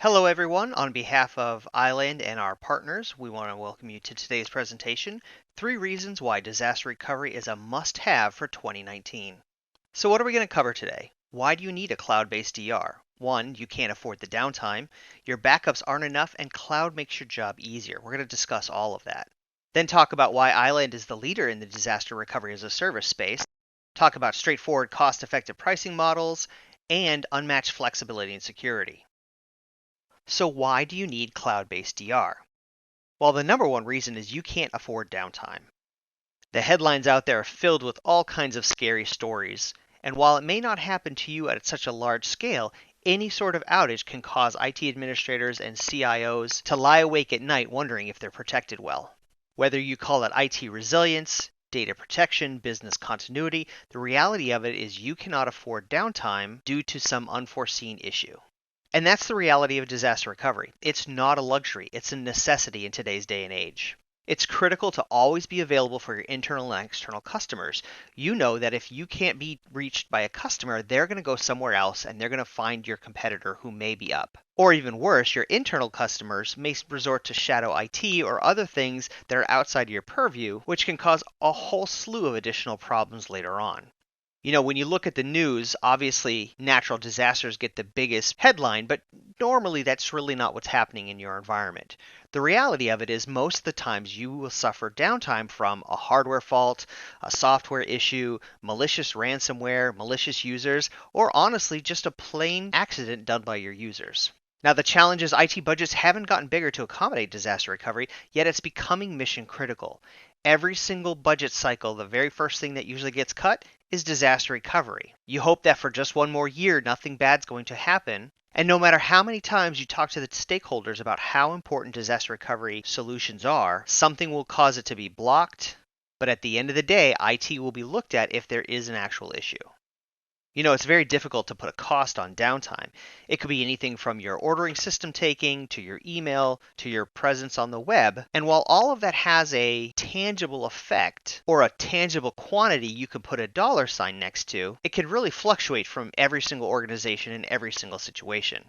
Hello, everyone. On behalf of Island and our partners, we want to welcome you to today's presentation, 3 Reasons Why Disaster Recovery is a Must-Have for 2019. So what are we going to cover today? Why do you need a cloud-based DR? 1, you can't afford the downtime, your backups aren't enough, and cloud makes your job easier. We're going to discuss all of that. Then talk about why Island is the leader in the disaster recovery as a service space, talk about straightforward, cost-effective pricing models, and unmatched flexibility and security. So why do you need cloud-based DR? Well, the number one reason is you can't afford downtime. The headlines out there are filled with all kinds of scary stories, and while it may not happen to you at such a large scale, any sort of outage can cause IT administrators and CIOs to lie awake at night wondering if they're protected well. Whether you call it IT resilience, data protection, business continuity, the reality of it is you cannot afford downtime due to some unforeseen issue. And that's the reality of disaster recovery. It's not a luxury, it's a necessity in today's day and age. It's critical to always be available for your internal and external customers. You know that if you can't be reached by a customer, they're going to go somewhere else and they're going to find your competitor who may be up. Or even worse, your internal customers may resort to shadow IT or other things that are outside your purview, which can cause a whole slew of additional problems later on. When you look at the news, obviously natural disasters get the biggest headline, but normally that's really not what's happening in your environment. The reality of it is most of the times you will suffer downtime from a hardware fault, a software issue, malicious ransomware, malicious users, or honestly just a plain accident done by your users. Now, the challenge is IT budgets haven't gotten bigger to accommodate disaster recovery, yet it's becoming mission critical. Every single budget cycle, the very first thing that usually gets cut is disaster recovery. You hope that for just one more year, nothing bad's going to happen. And no matter how many times you talk to the stakeholders about how important disaster recovery solutions are, something will cause it to be blocked. But at the end of the day, IT will be looked at if there is an actual issue. It's very difficult to put a cost on downtime. It could be anything from your ordering system taking, to your email, to your presence on the web. And while all of that has a tangible effect, or a tangible quantity you can put a dollar sign next to, it can really fluctuate from every single organization in every single situation.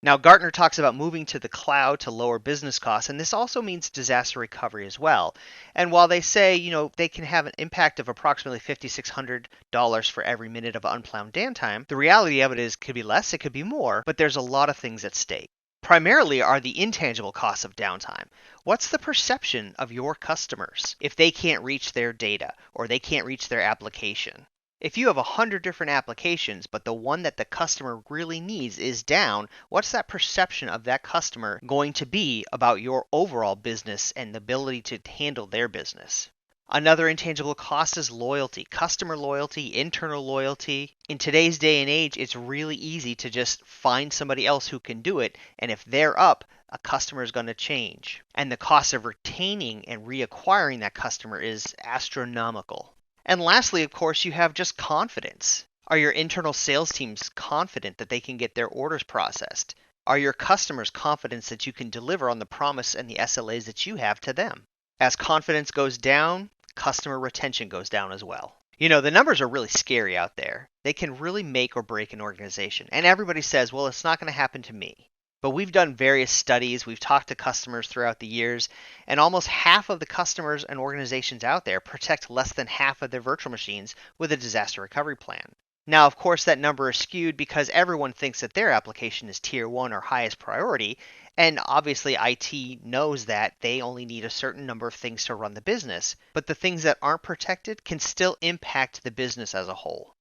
Now, Gartner talks about moving to the cloud to lower business costs, and this also means disaster recovery as well. And while they say, they can have an impact of approximately $5,600 for every minute of unplanned downtime, the reality of it is it could be less, it could be more, but there's a lot of things at stake. Primarily are the intangible costs of downtime. What's the perception of your customers if they can't reach their data or they can't reach their application? If you have 100 different applications, but the one that the customer really needs is down, what's that perception of that customer going to be about your overall business and the ability to handle their business? Another intangible cost is loyalty, customer loyalty, internal loyalty. In today's day and age, it's really easy to just find somebody else who can do it, and if they're up, a customer is going to change. And the cost of retaining and reacquiring that customer is astronomical. And lastly, of course, you have just confidence. Are your internal sales teams confident that they can get their orders processed? Are your customers confident that you can deliver on the promise and the SLAs that you have to them? As confidence goes down, customer retention goes down as well. The numbers are really scary out there. They can really make or break an organization. And everybody says, well, it's not going to happen to me. But we've done various studies, we've talked to customers throughout the years, and almost half of the customers and organizations out there protect less than half of their virtual machines with a disaster recovery plan. Now, of course, that number is skewed because everyone thinks that their application is tier 1 or highest priority, and obviously IT knows that they only need a certain number of things to run the business, but the things that aren't protected can still impact the business as a whole.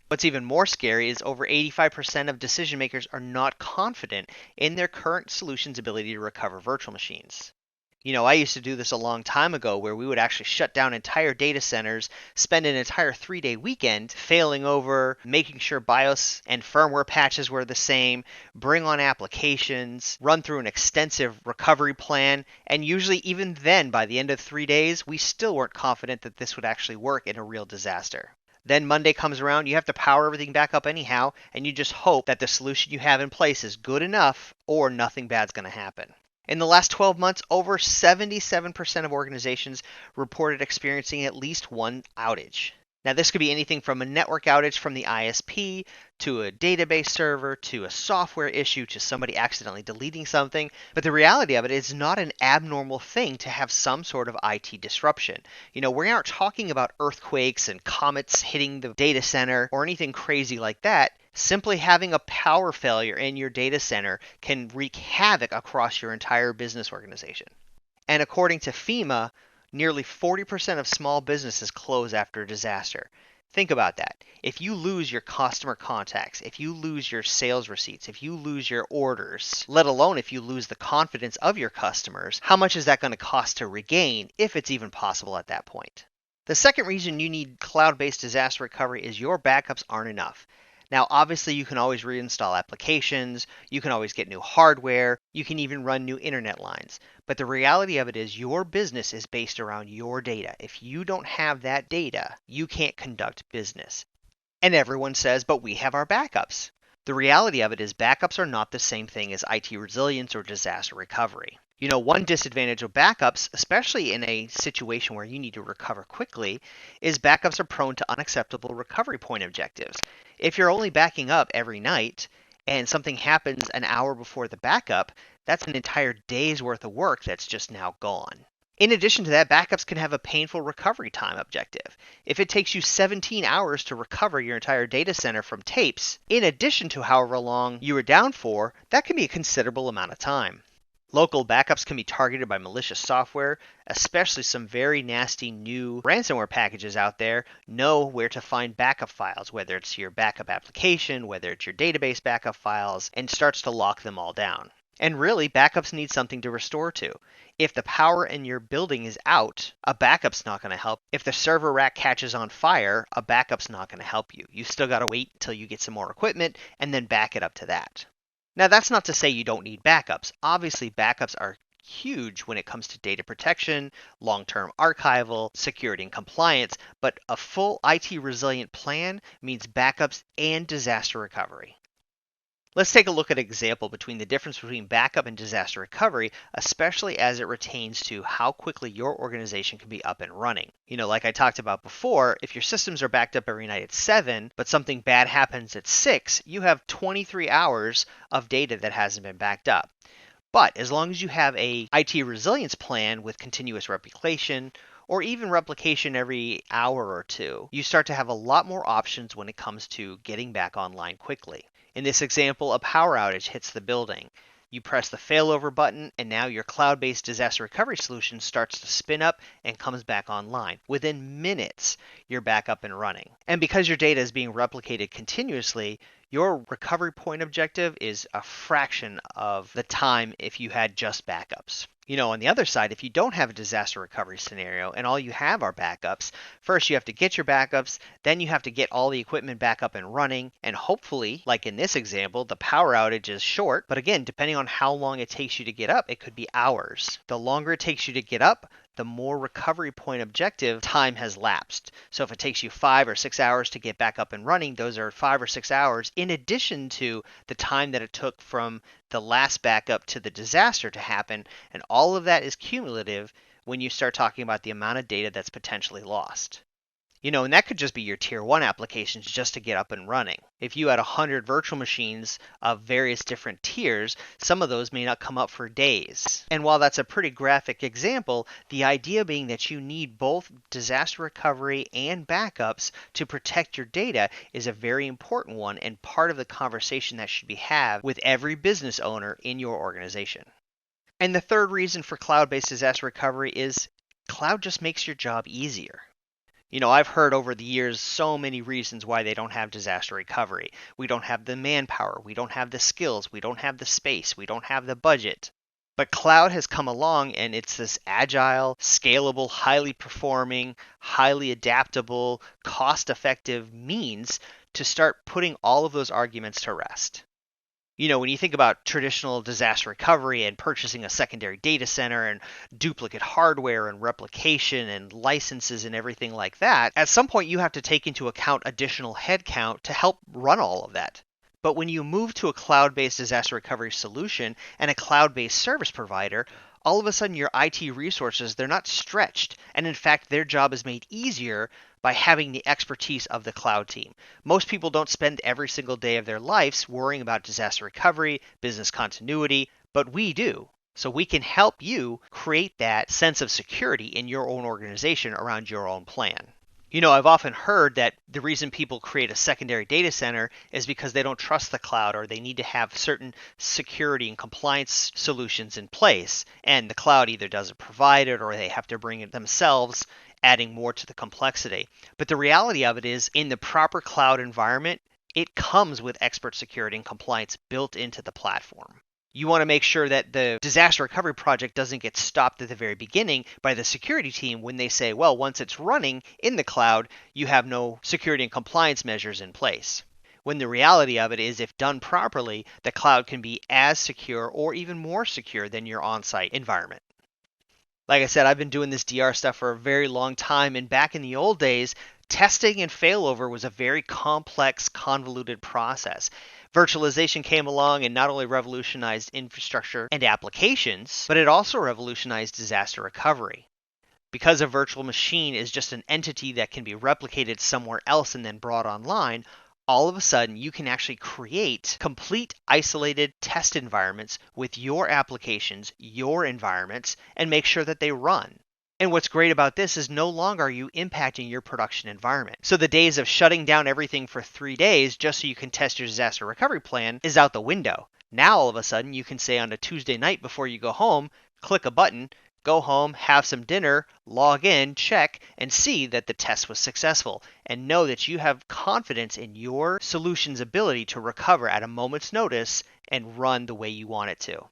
What's even more scary is over 85% of decision makers are not confident in their current solution's ability to recover virtual machines. I used to do this a long time ago where we would actually shut down entire data centers, spend an entire 3-day weekend failing over, making sure BIOS and firmware patches were the same, bring on applications, run through an extensive recovery plan, and usually even then, by the end of 3 days, we still weren't confident that this would actually work in a real disaster. Then Monday comes around, you have to power everything back up anyhow, and you just hope that the solution you have in place is good enough or nothing bad's going to happen. In the last 12 months, over 77% of organizations reported experiencing at least one outage. Now, this could be anything from a network outage from the ISP to a database server to a software issue to somebody accidentally deleting something. But the reality of it is not an abnormal thing to have some sort of IT disruption. We aren't talking about earthquakes and comets hitting the data center or anything crazy like that. Simply having a power failure in your data center can wreak havoc across your entire business organization. And according to FEMA, nearly 40% of small businesses close after a disaster. Think about that. If you lose your customer contacts, if you lose your sales receipts, if you lose your orders, let alone if you lose the confidence of your customers, how much is that going to cost to regain, if it's even possible at that point? The second reason you need cloud-based disaster recovery is your backups aren't enough. Now, obviously, you can always reinstall applications, you can always get new hardware, you can even run new internet lines. But the reality of it is your business is based around your data. If you don't have that data, you can't conduct business. And everyone says, but we have our backups. The reality of it is backups are not the same thing as IT resilience or disaster recovery. One disadvantage of backups, especially in a situation where you need to recover quickly, is backups are prone to unacceptable recovery point objectives. If you're only backing up every night and something happens an hour before the backup, that's an entire day's worth of work that's just now gone. In addition to that, backups can have a painful recovery time objective. If it takes you 17 hours to recover your entire data center from tapes, in addition to however long you were down for, that can be a considerable amount of time. Local backups can be targeted by malicious software, especially some very nasty new ransomware packages out there know where to find backup files, whether it's your backup application, whether it's your database backup files, and starts to lock them all down. And really, backups need something to restore to. If the power in your building is out, a backup's not going to help. If the server rack catches on fire, a backup's not going to help you. You still got to wait until you get some more equipment and then back it up to that. Now, that's not to say you don't need backups. Obviously, backups are huge when it comes to data protection, long-term archival, security and compliance, but a full IT resilient plan means backups and disaster recovery. Let's take a look at an example between the difference between backup and disaster recovery, especially as it pertains to how quickly your organization can be up and running. Like I talked about before, if your systems are backed up every night at 7, but something bad happens at 6, you have 23 hours of data that hasn't been backed up. But as long as you have a IT resilience plan with continuous replication, or even replication every hour or two, you start to have a lot more options when it comes to getting back online quickly. In this example, a power outage hits the building. You press the failover button, and now your cloud-based disaster recovery solution starts to spin up and comes back online. Within minutes, you're back up and running. And because your data is being replicated continuously, your recovery point objective is a fraction of the time if you had just backups. On the other side, if you don't have a disaster recovery scenario and all you have are backups, first you have to get your backups, then you have to get all the equipment back up and running, and hopefully, like in this example, the power outage is short, but again, depending on how long it takes you to get up, it could be hours. The longer it takes you to get up, the more recovery point objective time has lapsed. So if it takes you 5 or 6 hours to get back up and running, those are 5 or 6 hours in addition to the time that it took from the last backup to the disaster to happen. And all of that is cumulative when you start talking about the amount of data that's potentially lost. And that could just be your tier 1 applications just to get up and running. If you had 100 virtual machines of various different tiers, some of those may not come up for days. And while that's a pretty graphic example, the idea being that you need both disaster recovery and backups to protect your data is a very important one and part of the conversation that should be had with every business owner in your organization. And the third reason for cloud-based disaster recovery is cloud just makes your job easier. I've heard over the years so many reasons why they don't have disaster recovery. We don't have the manpower, we don't have the skills, we don't have the space, we don't have the budget. But cloud has come along and it's this agile, scalable, highly performing, highly adaptable, cost-effective means to start putting all of those arguments to rest. When you think about traditional disaster recovery and purchasing a secondary data center and duplicate hardware and replication and licenses and everything like that, at some point you have to take into account additional headcount to help run all of that. But when you move to a cloud-based disaster recovery solution and a cloud-based service provider, all of a sudden your IT resources, they're not stretched. And in fact, their job is made easier by having the expertise of the cloud team. Most people don't spend every single day of their lives worrying about disaster recovery, business continuity, but we do. So we can help you create that sense of security in your own organization around your own plan. I've often heard that the reason people create a secondary data center is because they don't trust the cloud or they need to have certain security and compliance solutions in place, and the cloud either doesn't provide it or they have to bring it themselves, adding more to the complexity. But the reality of it is, in the proper cloud environment, it comes with expert security and compliance built into the platform. You want to make sure that the disaster recovery project doesn't get stopped at the very beginning by the security team when they say, well, once it's running in the cloud, you have no security and compliance measures in place. When the reality of it is, if done properly, the cloud can be as secure or even more secure than your on-site environment. Like I said, I've been doing this DR stuff for a very long time, and back in the old days, testing and failover was a very complex, convoluted process. Virtualization came along and not only revolutionized infrastructure and applications, but it also revolutionized disaster recovery. Because a virtual machine is just an entity that can be replicated somewhere else and then brought online, all of a sudden you can actually create complete isolated test environments with your applications, your environments, and make sure that they run. And what's great about this is no longer are you impacting your production environment. So the days of shutting down everything for 3 days just so you can test your disaster recovery plan is out the window. Now all of a sudden you can say on a Tuesday night before you go home, click a button, go home, have some dinner, log in, check, and see that the test was successful. And know that you have confidence in your solution's ability to recover at a moment's notice and run the way you want it to.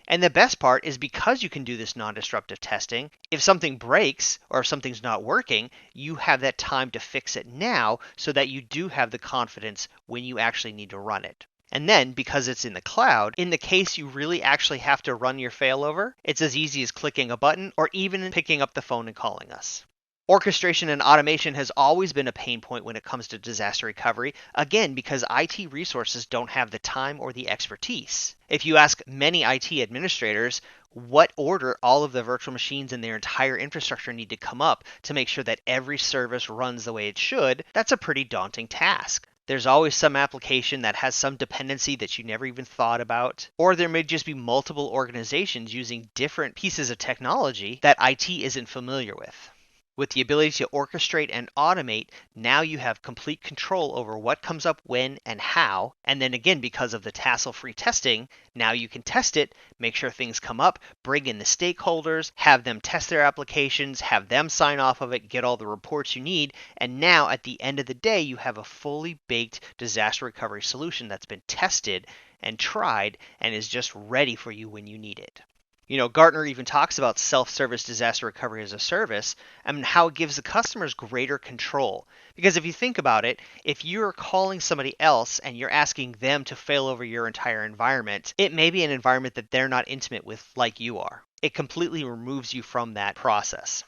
And the best part is, because you can do this non-disruptive testing, if something breaks or if something's not working, you have that time to fix it now so that you do have the confidence when you actually need to run it. And then, because it's in the cloud, in the case you really actually have to run your failover, it's as easy as clicking a button or even picking up the phone and calling us. Orchestration and automation has always been a pain point when it comes to disaster recovery, again, because IT resources don't have the time or the expertise. If you ask many IT administrators what order all of the virtual machines in their entire infrastructure need to come up to make sure that every service runs the way it should, that's a pretty daunting task. There's always some application that has some dependency that you never even thought about, or there may just be multiple organizations using different pieces of technology that IT isn't familiar with. With the ability to orchestrate and automate, now you have complete control over what comes up when and how. And then again, because of the tassel-free testing, now you can test it, make sure things come up, bring in the stakeholders, have them test their applications, have them sign off of it, get all the reports you need. And now at the end of the day, you have a fully baked disaster recovery solution that's been tested and tried and is just ready for you when you need it. Gartner even talks about self-service disaster recovery as a service and how it gives the customers greater control. Because if you think about it, if you're calling somebody else and you're asking them to fail over your entire environment, it may be an environment that they're not intimate with like you are. It completely removes you from that process.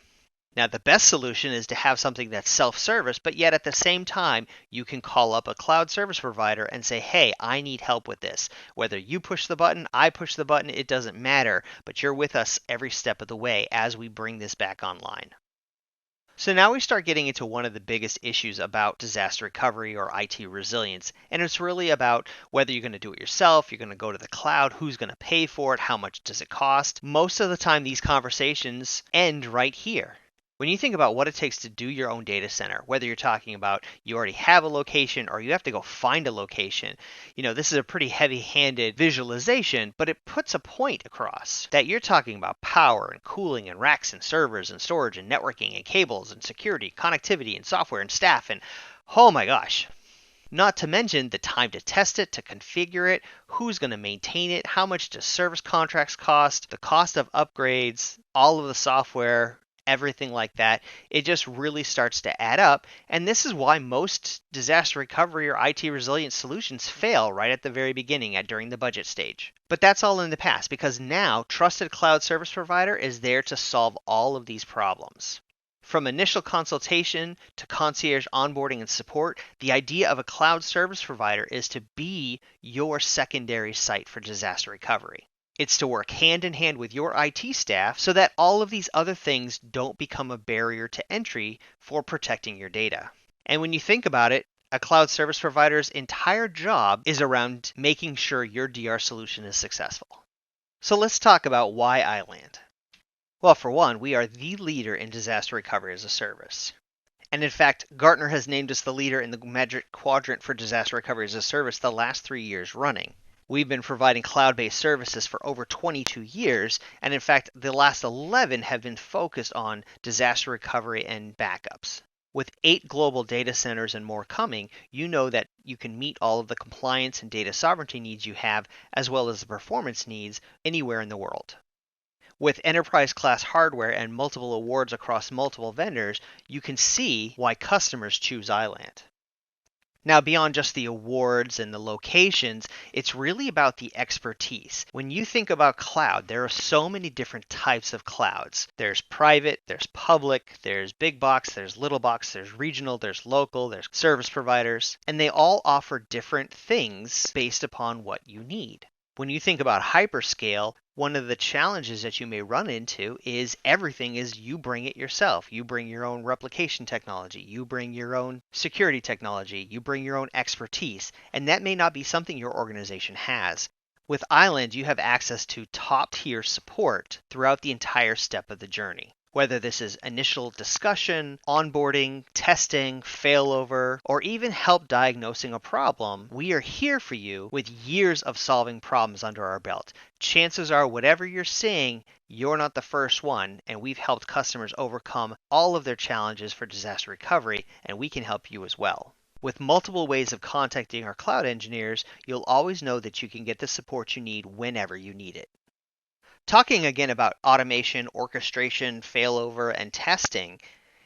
Now, the best solution is to have something that's self-service, but yet at the same time, you can call up a cloud service provider and say, hey, I need help with this. Whether you push the button, I push the button, it doesn't matter, but you're with us every step of the way as we bring this back online. So now we start getting into one of the biggest issues about disaster recovery or IT resilience, and it's really about whether you're going to do it yourself, you're going to go to the cloud, who's going to pay for it, how much does it cost. Most of the time, these conversations end right here. When you think about what it takes to do your own data center, whether you're talking about you already have a location or you have to go find a location, this is a pretty heavy-handed visualization, but it puts a point across that you're talking about power and cooling and racks and servers and storage and networking and cables and security, connectivity and software and staff and, oh my gosh. Not to mention the time to test it, to configure it, who's going to maintain it, how much do service contracts cost, the cost of upgrades, all of the software, everything like that. It just really starts to add up. And this is why most disaster recovery or IT resilience solutions fail right at the very beginning during the budget stage. But that's all in the past, because now Trusted Cloud Service Provider is there to solve all of these problems. From initial consultation to concierge onboarding and support, the idea of a cloud service provider is to be your secondary site for disaster recovery. It's to work hand in hand with your IT staff so that all of these other things don't become a barrier to entry for protecting your data. And when you think about it, a cloud service provider's entire job is around making sure your DR solution is successful. So let's talk about why Island. Well, for one, we are the leader in disaster recovery as a service. And in fact, Gartner has named us the leader in the Magic Quadrant for Disaster Recovery as a Service the last 3 years running. We've been providing cloud-based services for over 22 years, and in fact, the last 11 have been focused on disaster recovery and backups. With 8 global data centers and more coming, you know that you can meet all of the compliance and data sovereignty needs you have, as well as the performance needs anywhere in the world. With enterprise-class hardware and multiple awards across multiple vendors, you can see why customers choose Island. Now, beyond just the awards and the locations, it's really about the expertise. When you think about cloud, there are so many different types of clouds. There's private, there's public, there's big box, there's little box, there's regional, there's local, there's service providers, and they all offer different things based upon what you need. When you think about hyperscale, one of the challenges that you may run into is everything is you bring it yourself. You bring your own replication technology, you bring your own security technology, you bring your own expertise, and that may not be something your organization has. With Island, you have access to top-tier support throughout the entire step of the journey. Whether this is initial discussion, onboarding, testing, failover, or even help diagnosing a problem, we are here for you with years of solving problems under our belt. Chances are, whatever you're seeing, you're not the first one, and we've helped customers overcome all of their challenges for disaster recovery, and we can help you as well. With multiple ways of contacting our cloud engineers, you'll always know that you can get the support you need whenever you need it. Talking again about automation, orchestration, failover, and testing,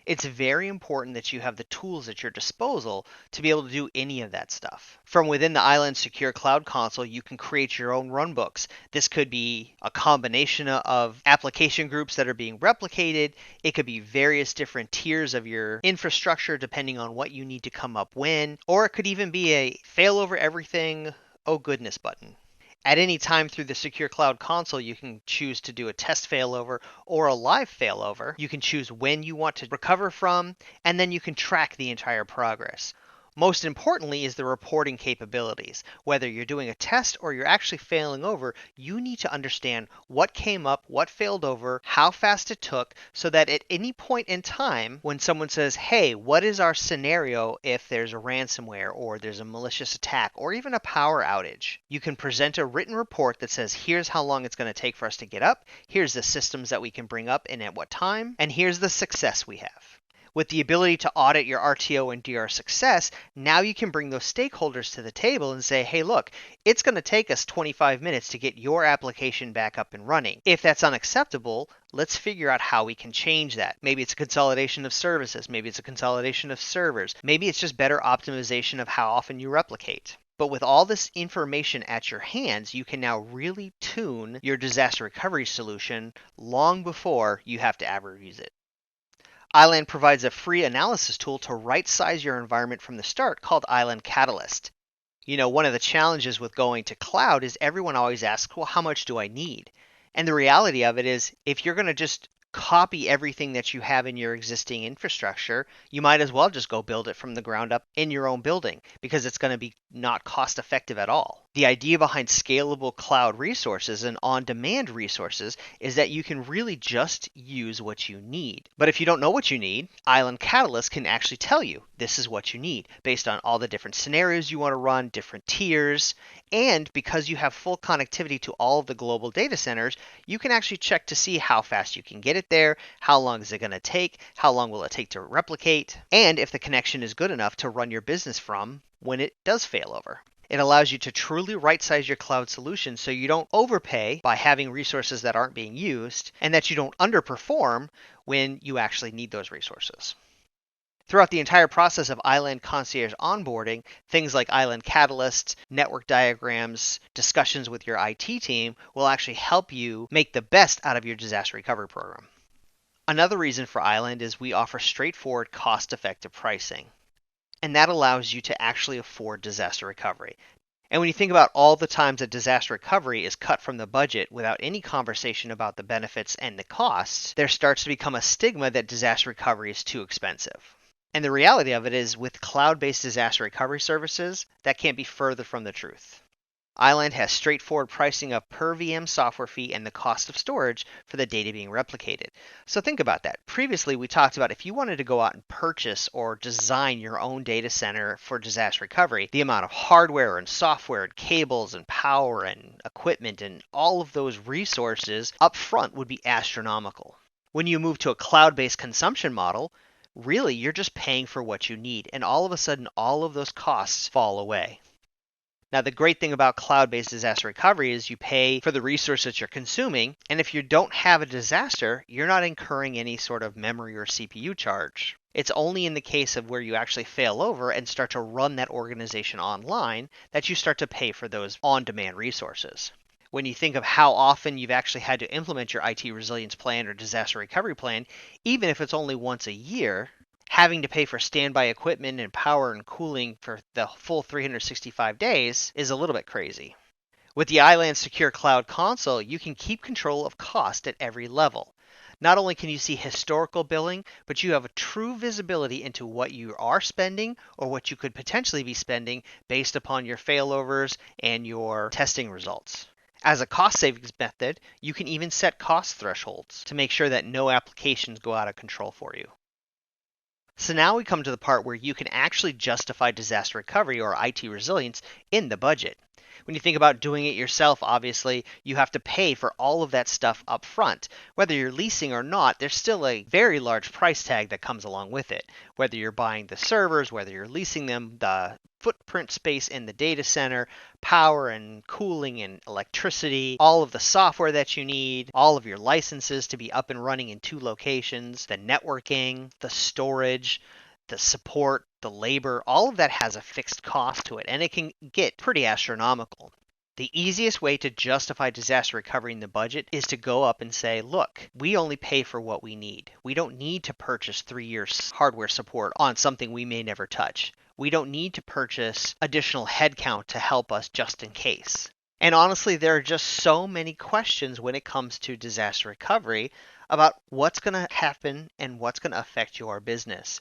it's very important that you have the tools at your disposal to be able to do any of that stuff. From within the Island Secure Cloud Console, you can create your own runbooks. This could be a combination of application groups that are being replicated. It could be various different tiers of your infrastructure depending on what you need to come up when, or it could even be a failover everything, oh goodness button. At any time through the Secure Cloud Console, you can choose to do a test failover or a live failover. You can choose when you want to recover from, and then you can track the entire progress. Most importantly is the reporting capabilities. Whether you're doing a test or you're actually failing over, you need to understand what came up, what failed over, how fast it took, so that at any point in time, when someone says, hey, what is our scenario if there's a ransomware or there's a malicious attack or even a power outage, you can present a written report that says, here's how long it's going to take for us to get up, here's the systems that we can bring up and at what time, and here's the success we have. With the ability to audit your RTO and DR success, now you can bring those stakeholders to the table and say, hey, look, it's going to take us 25 minutes to get your application back up and running. If that's unacceptable, let's figure out how we can change that. Maybe it's a consolidation of services. Maybe it's a consolidation of servers. Maybe it's just better optimization of how often you replicate. But with all this information at your hands, you can now really tune your disaster recovery solution long before you have to ever use it. Island provides a free analysis tool to right-size your environment from the start called Island Catalyst. You know, one of the challenges with going to cloud is everyone always asks, well, how much do I need? And the reality of it is, if you're going to just copy everything that you have in your existing infrastructure, you might as well just go build it from the ground up in your own building because it's going to be not cost effective at all. The idea behind scalable cloud resources and on-demand resources is that you can really just use what you need. But if you don't know what you need, Island Catalyst can actually tell you this is what you need based on all the different scenarios you want to run, different tiers, and because you have full connectivity to all of the global data centers, you can actually check to see how fast you can get it there, how long is it going to take, how long will it take to replicate, and if the connection is good enough to run your business from when it does fail over. It allows you to truly right-size your cloud solution so you don't overpay by having resources that aren't being used and that you don't underperform when you actually need those resources. Throughout the entire process of Island Concierge onboarding, things like Island Catalyst, network diagrams, discussions with your IT team will actually help you make the best out of your disaster recovery program. Another reason for Island is we offer straightforward, cost-effective pricing. And that allows you to actually afford disaster recovery. And when you think about all the times that disaster recovery is cut from the budget without any conversation about the benefits and the costs, there starts to become a stigma that disaster recovery is too expensive. And the reality of it is, with cloud-based disaster recovery services, that can't be further from the truth. Island has straightforward pricing of per VM software fee and the cost of storage for the data being replicated. So think about that. Previously, we talked about if you wanted to go out and purchase or design your own data center for disaster recovery, the amount of hardware and software and cables and power and equipment and all of those resources up front would be astronomical. When you move to a cloud-based consumption model, really you're just paying for what you need, and all of a sudden all of those costs fall away. Now, the great thing about cloud-based disaster recovery is you pay for the resources you're consuming, and if you don't have a disaster, you're not incurring any sort of memory or CPU charge. It's only in the case of where you actually fail over and start to run that organization online that you start to pay for those on-demand resources. When you think of how often you've actually had to implement your IT resilience plan or disaster recovery plan, even if it's only once a year, having to pay for standby equipment and power and cooling for the full 365 days is a little bit crazy. With the Island Secure Cloud Console, you can keep control of cost at every level. Not only can you see historical billing, but you have a true visibility into what you are spending or what you could potentially be spending based upon your failovers and your testing results. As a cost savings method, you can even set cost thresholds to make sure that no applications go out of control for you. So now we come to the part where you can actually justify disaster recovery or IT resilience in the budget. When you think about doing it yourself, obviously, you have to pay for all of that stuff up front. Whether you're leasing or not, there's still a very large price tag that comes along with it. Whether you're buying the servers, whether you're leasing them, the footprint space in the data center, power and cooling and electricity, all of the software that you need, all of your licenses to be up and running in 2 locations, the networking, the storage, the support, the labor, all of that has a fixed cost to it, and it can get pretty astronomical. The easiest way to justify disaster recovery in the budget is to go up and say, look, we only pay for what we need. We don't need to purchase 3 years hardware support on something we may never touch. We don't need to purchase additional headcount to help us just in case. And honestly, there are just so many questions when it comes to disaster recovery about what's going to happen and what's going to affect your business.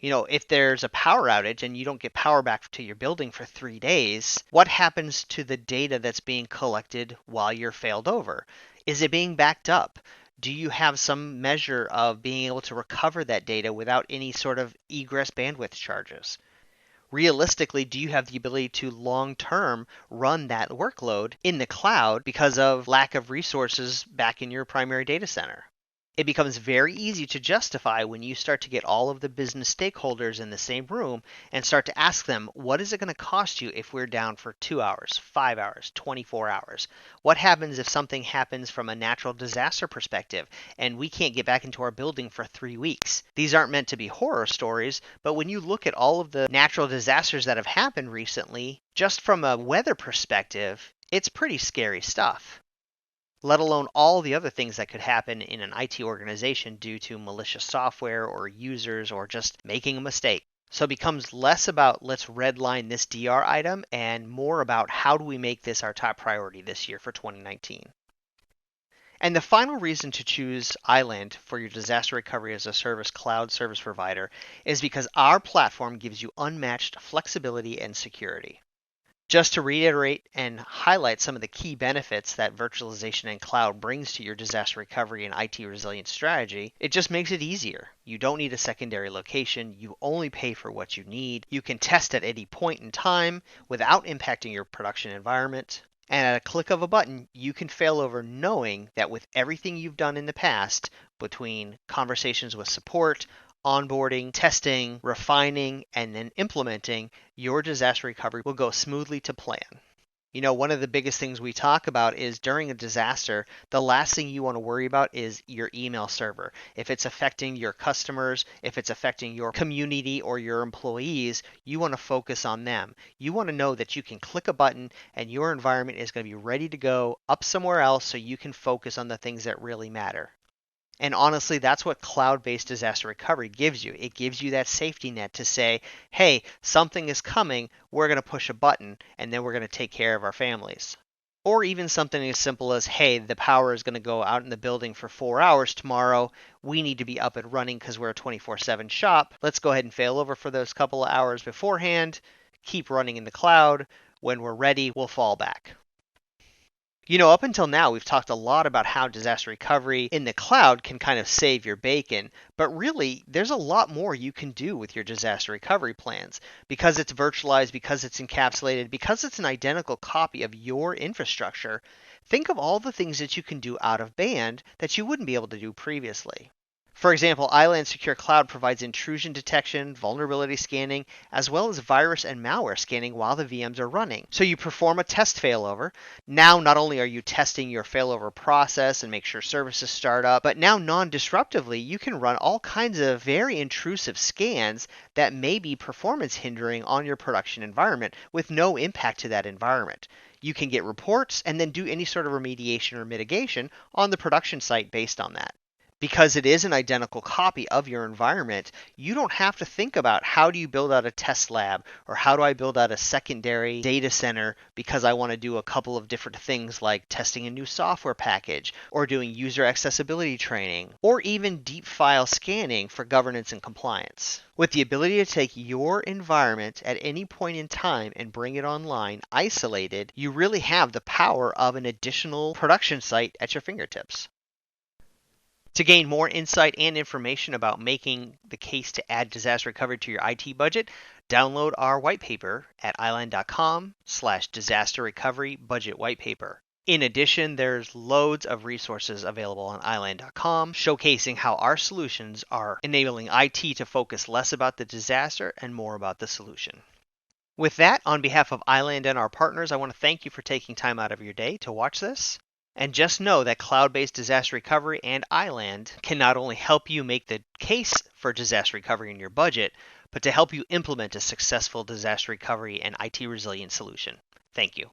If there's a power outage and you don't get power back to your building for 3 days, what happens to the data that's being collected while you're failed over? Is it being backed up? Do you have some measure of being able to recover that data without any sort of egress bandwidth charges? Realistically, do you have the ability to long-term run that workload in the cloud because of lack of resources back in your primary data center? It becomes very easy to justify when you start to get all of the business stakeholders in the same room and start to ask them, what is it going to cost you if we're down for 2 hours, 5 hours, 24 hours? What happens if something happens from a natural disaster perspective and we can't get back into our building for 3 weeks? These aren't meant to be horror stories, but when you look at all of the natural disasters that have happened recently, just from a weather perspective, it's pretty scary stuff. Let alone all the other things that could happen in an IT organization due to malicious software or users or just making a mistake. So it becomes less about let's redline this DR item and more about how do we make this our top priority this year for 2019. And the final reason to choose Island for your disaster recovery as a service cloud service provider is because our platform gives you unmatched flexibility and security. Just to reiterate and highlight some of the key benefits that virtualization and cloud brings to your disaster recovery and IT resilience strategy, it just makes it easier. You don't need a secondary location. You only pay for what you need. You can test at any point in time without impacting your production environment. And at a click of a button, you can fail over knowing that with everything you've done in the past, between conversations with support, onboarding, testing, refining, and then implementing, your disaster recovery will go smoothly to plan. One of the biggest things we talk about is during a disaster, the last thing you want to worry about is your email server. If it's affecting your customers, if it's affecting your community or your employees, you want to focus on them. You want to know that you can click a button and your environment is going to be ready to go up somewhere else so you can focus on the things that really matter. And honestly, that's what cloud-based disaster recovery gives you. It gives you that safety net to say, hey, something is coming, we're going to push a button, and then we're going to take care of our families. Or even something as simple as, hey, the power is going to go out in the building for 4 hours tomorrow. We need to be up and running because we're a 24/7 shop. Let's go ahead and fail over for those couple of hours beforehand, keep running in the cloud. When we're ready, we'll fall back. Up until now, we've talked a lot about how disaster recovery in the cloud can kind of save your bacon, but really, there's a lot more you can do with your disaster recovery plans. Because it's virtualized, because it's encapsulated, because it's an identical copy of your infrastructure, think of all the things that you can do out of band that you wouldn't be able to do previously. For example, Iland Secure Cloud provides intrusion detection, vulnerability scanning, as well as virus and malware scanning while the VMs are running. So you perform a test failover. Now, not only are you testing your failover process and make sure services start up, but now non-disruptively, you can run all kinds of very intrusive scans that may be performance hindering on your production environment with no impact to that environment. You can get reports and then do any sort of remediation or mitigation on the production site based on that. Because it is an identical copy of your environment, you don't have to think about how do you build out a test lab or how do I build out a secondary data center because I want to do a couple of different things like testing a new software package or doing user accessibility training or even deep file scanning for governance and compliance. With the ability to take your environment at any point in time and bring it online isolated, you really have the power of an additional production site at your fingertips. To gain more insight and information about making the case to add disaster recovery to your IT budget, download our white paper at iland.com/disaster recovery budget white paper. In addition, there's loads of resources available on iland.com showcasing how our solutions are enabling IT to focus less about the disaster and more about the solution. With that, on behalf of Iland and our partners, I want to thank you for taking time out of your day to watch this. And just know that cloud-based disaster recovery and Iland can not only help you make the case for disaster recovery in your budget, but to help you implement a successful disaster recovery and IT resilience solution. Thank you.